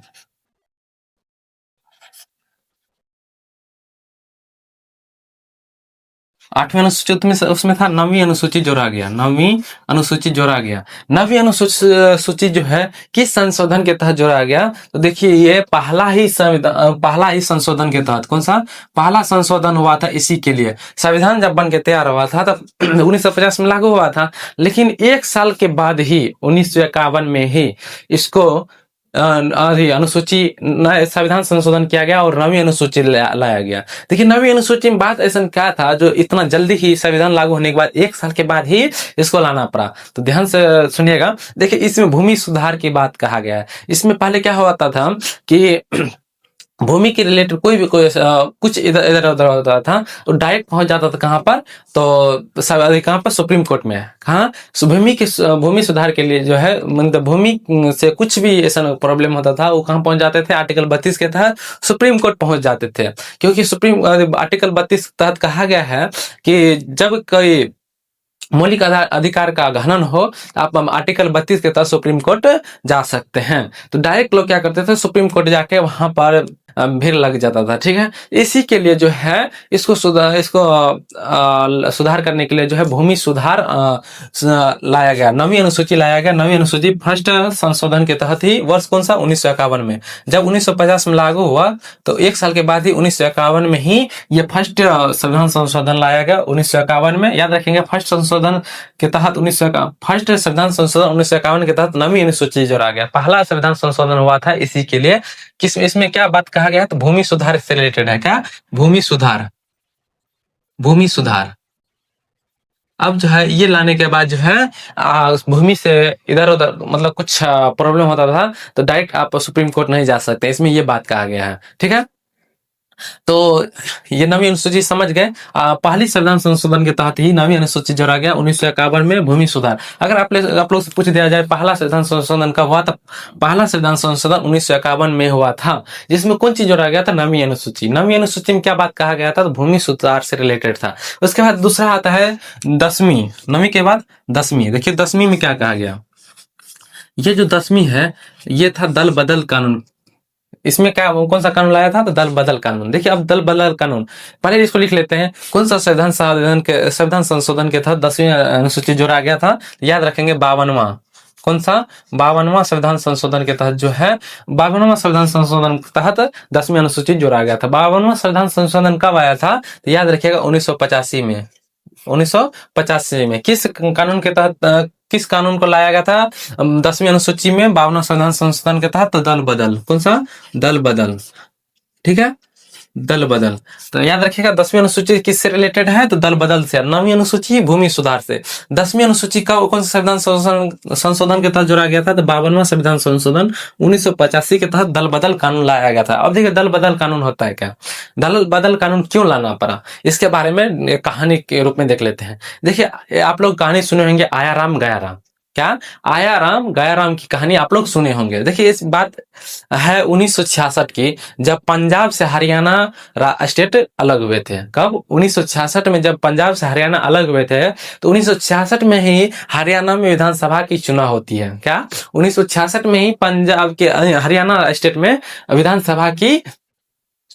8वीं अनुसूची में उसमें था, नवीं अनुसूची जोड़ा गया, नवीं अनुसूची जोड़ा गया। नवीं अनुसूची सूची जो है किस संशोधन के तहत जोड़ा गया? तो देखिए ये पहला ही संशोधन के तहत। कौन सा? पहला संशोधन हुआ था इसी के लिए। संविधान जब बन के तैयार हुआ था तब 1950 में लागू हुआ था, लेकिन एक साल के बाद ही 1951 में ही इसको अनुसूची संविधान संशोधन किया गया और नवीं अनुसूची लाया गया। देखिए नवीं अनुसूची में बात ऐसा क्या था जो इतना जल्दी ही संविधान लागू होने के बाद एक साल के बाद ही इसको लाना पड़ा? तो ध्यान से सुनिएगा। देखिए इसमें भूमि सुधार की बात कहा गया है। इसमें पहले क्या होता था कि भूमि के रिलेटेड कोई कुछ इधर इधर उधर होता था तो डायरेक्ट पहुंच जाता था कहाँ पर? तो कहाँ पर? सुप्रीम कोर्ट में। कहाँ? भूमि सुधार के लिए जो है, मतलब भूमि से कुछ भी ऐसा प्रॉब्लम होता था वो कहाँ पहुंच जाते थे? आर्टिकल 32 के तहत सुप्रीम कोर्ट पहुंच जाते थे। क्योंकि आर्टिकल 32 के तहत कहा गया है कि जब कोई मौलिक अधिकार का हनन हो तो आप आर्टिकल 32 के तहत सुप्रीम कोर्ट जा सकते हैं। तो डायरेक्ट लोग क्या करते थे? सुप्रीम कोर्ट जाके वहां पर भीड़ लग जाता था। ठीक है, इसी के लिए जो है इसको सुधार करने के लिए जो है भूमि सुधार लाया गया, नवीं अनुसूची लाया गया। नवीं अनुसूची फर्स्ट संशोधन के तहत ही वर्ष कौन सा? 1951 में। जब 1950 में लागू हुआ तो एक साल के बाद ही 1951 में ही ये फर्स्ट संविधान संशोधन लाया गया। 1951 में याद रखेंगे, फर्स्ट संशोधन के तहत फर्स्ट संविधान संशोधन 1951 के तहत नवीं अनुसूची जोड़ा गया। पहला संविधान संशोधन हुआ था इसी के लिए। इसमें क्या बात कहा गया? तो भूमि सुधार से रिलेटेड है। क्या? भूमि सुधार, भूमि सुधार। अब जो है ये लाने के बाद जो है भूमि से इधर उधर मतलब कुछ प्रॉब्लम होता था तो डायरेक्ट आप सुप्रीम कोर्ट नहीं जा सकते, इसमें ये बात कहा गया है। ठीक है, तो ये नवीं अनुसूची समझ गए। पहली संविधान संशोधन के तहत ही नवीं अनुसूची जोड़ा गया 1951 में, भूमि सुधार। अगर आप लोग से पूछ दिया जाए पहला संविधान संशोधन कब हुआ, तो पहला संविधान संशोधन 1951 में हुआ था, जिसमें कौन चीज जोड़ा गया था? नवीं अनुसूची। नवीं अनुसूची में क्या बात कहा गया था? तो भूमि सुधार से रिलेटेड था। उसके बाद दूसरा आता है 10वीं। नवीं के बाद 10वीं। देखिए 10वीं में क्या कहा गया? ये जो 10वीं है ये था दल बदल कानून। इसमें क्या कौन सा कानून लाया था? तो दल बदल कानून। देखिए अब दल बदल कानून, पहले इसको लिख लेते हैं। कौन सा संविधान संशोधन के तहत 10वीं अनुसूची जोड़ा गया था? याद रखेंगे 52वां। कौन सा? 52वां संविधान संशोधन के तहत जो है 52वां संविधान संशोधन के तहत 10वीं अनुसूची जोड़ा गया था। 52वां संविधान संशोधन कब आया था? तो याद रखिएगा 1985 में। 1985 में किस कानून के तहत किस कानून को लाया गया था 10वीं अनुसूची में? 52वां संविधान संशोधन के तहत। तो दल बदल। कौन सा? दल बदल। ठीक है, दल बदल। तो याद रखिएगा 10वीं अनुसूची किससे रिलेटेड है? तो दल बदल से। नवीं अनुसूची भूमि सुधार से। 10वीं अनुसूची का कौन सा संविधान संशोधन के तहत जोड़ा गया था? तो 52वां संविधान संशोधन 1985 के तहत दल बदल कानून लाया गया था। अब देखिए दल बदल कानून होता है क्या, दल बदल कानून क्यों लाना पड़ा, इसके बारे में एक कहानी के रूप में देख लेते हैं। देखिए आप लोग कहानी सुने होंगे आया राम गया राम। क्या? आया राम गया राम की कहानी आप लोग सुने होंगे। देखिए इस बात है 1966 की, जब पंजाब से हरियाणा स्टेट अलग हुए थे। कब? 1966 में जब पंजाब से हरियाणा अलग हुए थे तो 1966 में ही हरियाणा में विधानसभा की चुनाव होती है। क्या? 1966 में ही पंजाब के हरियाणा स्टेट में विधानसभा की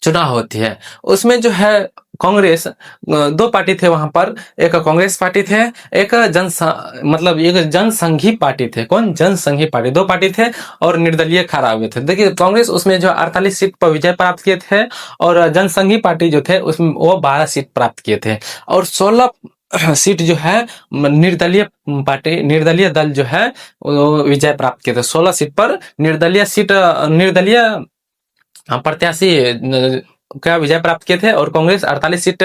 चुनाव होती है। उसमें जो है कांग्रेस, दो पार्टी थे वहां पर, एक कांग्रेस पार्टी थे, एक एक जनसंघी पार्टी थे। कौन? जनसंघी पार्टी। दो पार्टी थे और निर्दलीय खड़ा हुए थे। देखिए कांग्रेस उसमें जो 48 सीट पर विजय प्राप्त किए थे और जनसंघी पार्टी जो थे उसमें वो 12 सीट प्राप्त किए थे और 16 सीट जो है निर्दलीय पार्टी, निर्दलीय दल जो है वो विजय प्राप्त किए थे। 16 सीट पर निर्दलीय प्रत्याशी क्या विजय प्राप्त किए थे और कांग्रेस 48 सीट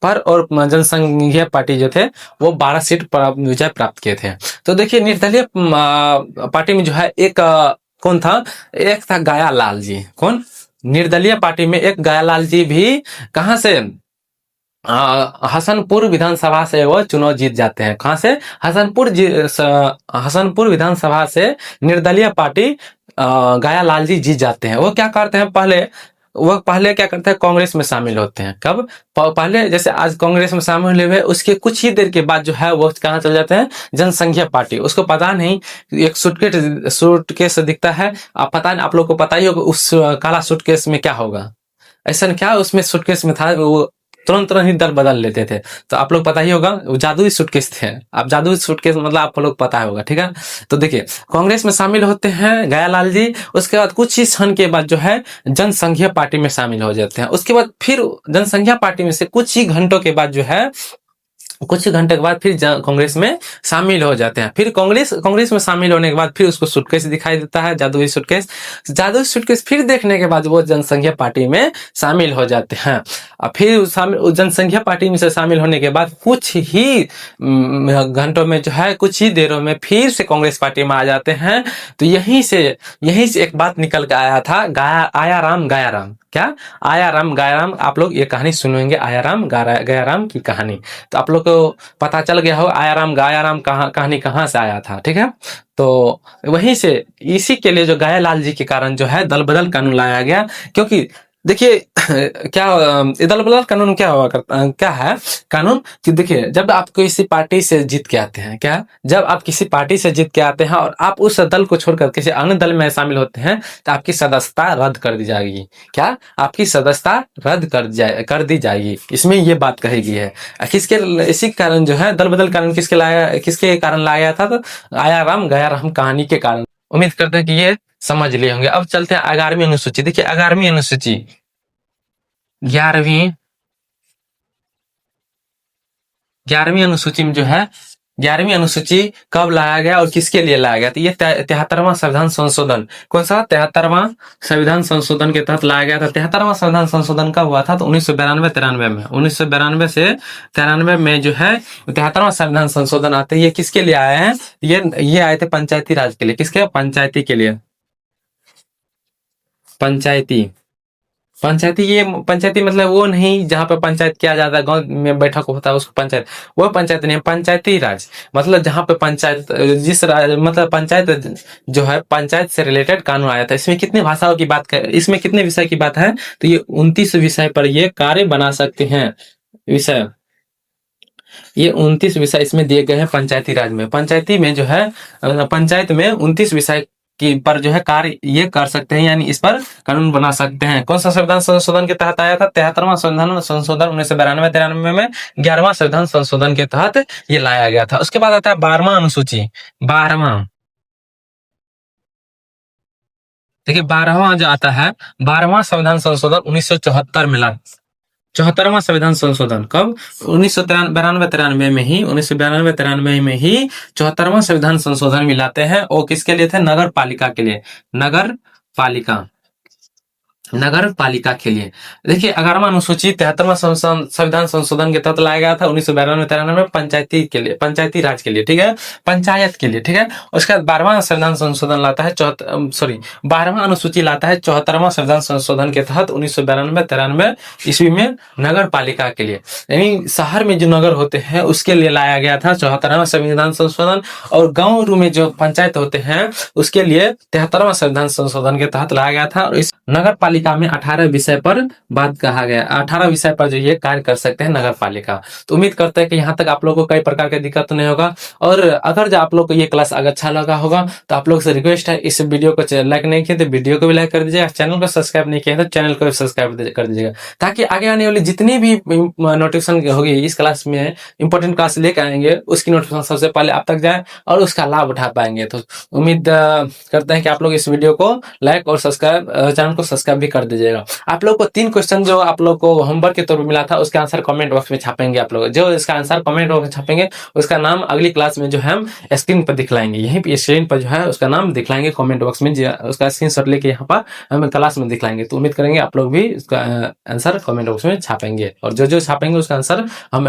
पर और जनसंघीय पार्टी जो थे वो 12 सीट पर विजय प्राप्त किए थे। तो देखिए निर्दलीय पार्टी में जो है एक कौन था? एक था गाया लाल जी। कौन? निर्दलीय पार्टी में एक गाया लाल जी भी कहां से हसनपुर विधानसभा से वो चुनाव जीत जाते हैं। कहाँ से? हसनपुर विधानसभा से निर्दलीय पार्टी गायालाल जी जीत जाते हैं। वो क्या करते हैं पहले क्या करते हैं, कांग्रेस में शामिल होते हैं। कब? पहले जैसे आज कांग्रेस में शामिल हुए, उसके कुछ ही देर के बाद जो है वो कहाँ चले जाते हैं, जनसंघीय पार्टी। उसको पता नहीं, एक सूटकेस दिखता है, आप पता नहीं, आप लोग को पता ही होगा उस काला सूटकेस में क्या होगा। ऐसा क्या उसमें सूटकेस में था, वो तुरंत तुरंत ही दल बदल लेते थे। तो आप लोग पता ही होगा, वो जादुई सूटकेस थे। आप जादुई सूटकेस मतलब आप लोग पता होगा, ठीक है। तो देखिए, कांग्रेस में शामिल होते हैं गयालाल जी। उसके बाद कुछ ही क्षण के बाद जो है जनसंघीय पार्टी में शामिल हो जाते हैं। उसके बाद फिर जनसंघीय पार्टी में से कुछ ही घंटों के बाद जो है, कुछ घंटे के बाद फिर कांग्रेस में शामिल हो जाते हैं। फिर कांग्रेस में शामिल होने के बाद फिर उसको सूटकेस दिखाई देता है, जादुई सूटकेस फिर देखने के बाद वो जनसंघीय पार्टी में शामिल हो जाते हैं। और फिर जनसंघीय पार्टी में से शामिल होने के बाद कुछ ही घंटों में जो है, कुछ ही देरों में फिर से कांग्रेस पार्टी में आ जाते हैं। तो यहीं से एक बात निकल के आया था, आया राम गया राम। क्या? आया राम गया राम। आप लोग ये कहानी सुनेंगे, आया राम गया राम की कहानी। तो आप लोग को पता चल गया हो आया राम गाया राम कहानी कहाँ से आया था, ठीक है। तो वहीं से इसी के लिए जो गायालाल जी के कारण जो है दल बदल कानून लाया गया। क्योंकि देखिए क्या ये दल बदल कानून क्या हुआ करता, क्या है कानून कि देखिए, जब आप किसी पार्टी से जीत के आते हैं, क्या, जब आप किसी पार्टी से जीत के आते हैं और आप उस दल को छोड़कर किसी अन्य दल में शामिल होते हैं, तो आपकी सदस्यता रद्द कर दी जाएगी। क्या? आपकी सदस्यता रद्द कर दी जाएगी। इसमें ये बात कही गई है। किसके? इसी कारण जो है दल बदल कानून किसके कारण लाया था? तो आया राम गया राम कहानी के कारण। उम्मीद करते हैं कि ये समझ लिए होंगे। अब चलते हैं 11वीं अनुसूची। देखिए 11वीं अनुसूची, 11वीं 11वीं अनुसूची में जो है, 11वीं अनुसूची कब लाया गया और किसके लिए लाया गया? तो ये 73वां संविधान संशोधन, कौन सा? 73वां संविधान संशोधन के तहत लाया गया था। 73वां संविधान संशोधन कब हुआ था? तो 1992-93 में। 1992 से 93 में जो है 73वां संविधान संशोधन आते हैं। ये किसके लिए आए हैं? ये आए थे पंचायती राज के लिए। किसके? पंचायती के लिए। पंचायती पंचायती मतलब वो नहीं जहाँ पे पंचायत किया जाता है, गांव में बैठक होता है उसको पंचायत, वो पंचायत नहीं, पंचायती राज मतलब जहाँ पे पंचायत, मतलब पंचायत जो है, पंचायत से रिलेटेड कानून आया था। इसमें कितने भाषाओं की बात कर, इसमें कितने विषय की बात है? तो ये 29 विषय पर ये कार्य बना सकते हैं। विषय, ये 29 विषय इसमें दिए गए हैं पंचायती राज में। पंचायती में जो है, पंचायत में 29 विषय की पर जो है कार्य ये कर सकते हैं, यानी इस पर कानून बना सकते हैं। कौन सा संविधान संशोधन के तहत आया था? 73वां संविधान संशोधन 1992-93 में 11वां संविधान संशोधन के तहत ये लाया गया था। उसके बाद आता है 12वां अनुसूची। 12वां, देखिए 12वां जो आता है, 12वां संविधान संशोधन 1974 में ला, 74वां संविधान संशोधन कब? 1992-93 में ही, 1992-93 में ही 74वां संविधान संशोधन मिलाते हैं। और किसके लिए थे? नगर पालिका के लिए। नगर पालिका, नगर पालिका के लिए। देखिए 11वां अनुसूची 73वां संविधान संशोधन के तहत लाया गया था 1992-93 में, पंचायती के लिए, पंचायती राज के लिए, ठीक है, पंचायत के लिए, ठीक है। उसके बाद 12वां संविधान संशोधन लाता है 12वां अनुसूची लाता है 74वां संविधान संशोधन के तहत 1992-93 ईस्वी में नगर पालिका के लिए, यानी शहर में जो नगर होते हैं उसके लिए लाया गया था 74वां संविधान संशोधन। और गाँव में जो पंचायत होते हैं उसके लिए 73वां संविधान संशोधन के तहत लाया गया था। और इस नगर पालिका में 18 विषय पर बात कहा गया, 18 विषय पर जो ये कार्य कर सकते हैं नगर पालिका। तो उम्मीद करते हैं कि यहाँ तक आप लोगों को कई प्रकार की दिक्कत नहीं होगा। और अगर जो आप लोग को ये क्लास अगर अच्छा लगा होगा तो आप लोग से रिक्वेस्ट है, इस वीडियो को लाइक नहीं किया तो वीडियो को भी लाइक कर दीजिएगा, चैनल को सब्सक्राइब नहीं किया तो चैनल को भी सब्सक्राइब कर दीजिएगा, ताकि आगे आने वाली जितनी भी नोटिफिकेशन होगी इस क्लास में, इंपॉर्टेंट क्लास लेकर आएंगे, उसकी नोटिफिकेशन सबसे पहले आप तक जाए और उसका लाभ उठा पाएंगे। तो उम्मीद करते हैं कि आप लोग इस वीडियो को लाइक और सब्सक्राइब, चैनल को सब्सक्राइब भी कर दीजिएगा। आप लोग को 3 क्वेश्चन जो आप लोग को होमवर्क के तौर पर मिला था उसका आंसर कमेंट बॉक्स में छापेंगे। आप लोग जो इसका आंसर कमेंट बॉक्स में छापेंगे उसका नाम अगली क्लास में जो है हम स्क्रीन पर दिखलाएंगे, यहीं पे स्क्रीन पर जो है उसका नाम दिखलाएंगे कमेंट बॉक्स में, उसका स्क्रीनशॉट लेके यहाँ पर हम क्लास में दिखलाएंगे। तो उम्मीद करेंगे आप लोग भी उसका आंसर कमेंट बॉक्स में छापेंगे, और जो जो छापेंगे उसका आंसर हम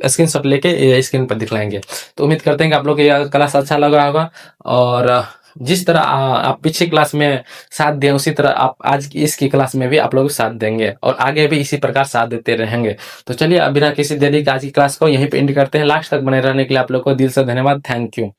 स्क्रीनशॉट लेके स्क्रीन पर दिखलाएंगे। तो उम्मीद करते हैं कि आप लोग को यह क्लास अच्छा लगा होगा। और जिस तरह आप पिछली क्लास में साथ दिए उसी तरह आप आज की इसकी क्लास में भी आप लोग साथ देंगे और आगे भी इसी प्रकार साथ देते रहेंगे। तो चलिए अब बिना किसी देरी के आज की क्लास को यहीं पे एंड करते हैं। लास्ट तक बने रहने के लिए आप लोग को दिल से धन्यवाद। Thank you.